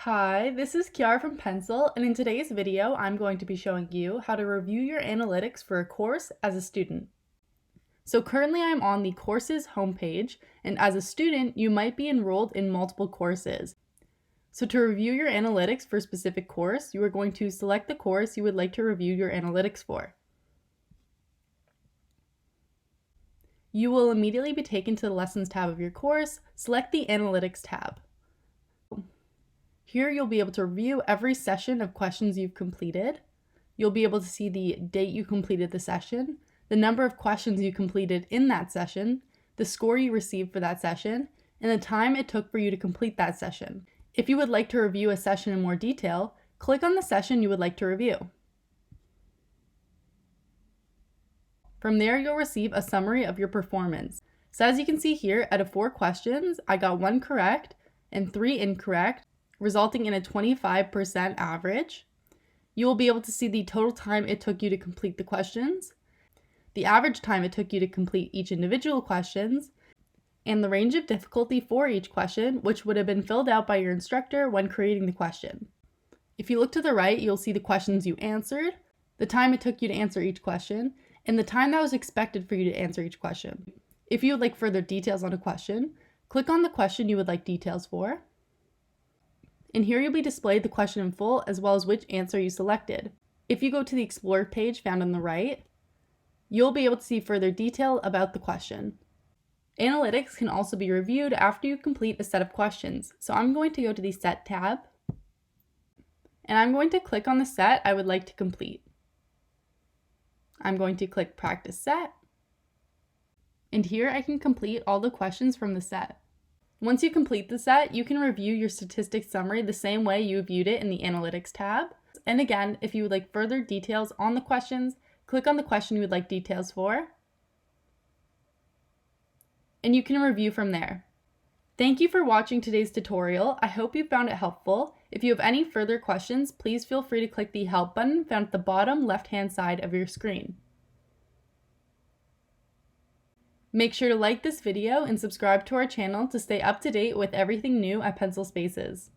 Hi, this is Kiara from Pencil, and in today's video, I'm going to be showing you how to review your analytics for a course as a student. So currently I'm on the courses homepage, and as a student, you might be enrolled in multiple courses. So to review your analytics for a specific course, you are going to select the course you would like to review your analytics for. You will immediately be taken to the Lessons tab of your course. Select the Analytics tab. Here you'll be able to review every session of questions you've completed. You'll be able to see the date you completed the session, the number of questions you completed in that session, the score you received for that session, and the time it took for you to complete that session. If you would like to review a session in more detail, click on the session you would like to review. From there, you'll receive a summary of your performance. So as you can see here, out of 4 questions, I got 1 correct and 3 incorrect, resulting in a 25% average. You will be able to see the total time it took you to complete the questions, the average time it took you to complete each individual questions, and the range of difficulty for each question, which would have been filled out by your instructor when creating the question. If you look to the right, you'll see the questions you answered, the time it took you to answer each question, and the time that was expected for you to answer each question. If you would like further details on a question, click on the question you would like details for. And here you'll be displayed the question in full as well as which answer you selected. If you go to the Explore page found on the right, you'll be able to see further detail about the question. Analytics can also be reviewed after you complete a set of questions. So I'm going to go to the Set tab, and I'm going to click on the set I would like to complete. I'm going to click Practice Set, and here I can complete all the questions from the set. Once you complete the set, you can review your statistics summary the same way you viewed it in the Analytics tab. And again, if you would like further details on the questions, click on the question you would like details for, and you can review from there. Thank you for watching today's tutorial. I hope you found it helpful. If you have any further questions, please feel free to click the Help button found at the bottom left-hand side of your screen. Make sure to like this video and subscribe to our channel to stay up to date with everything new at Pencil Spaces.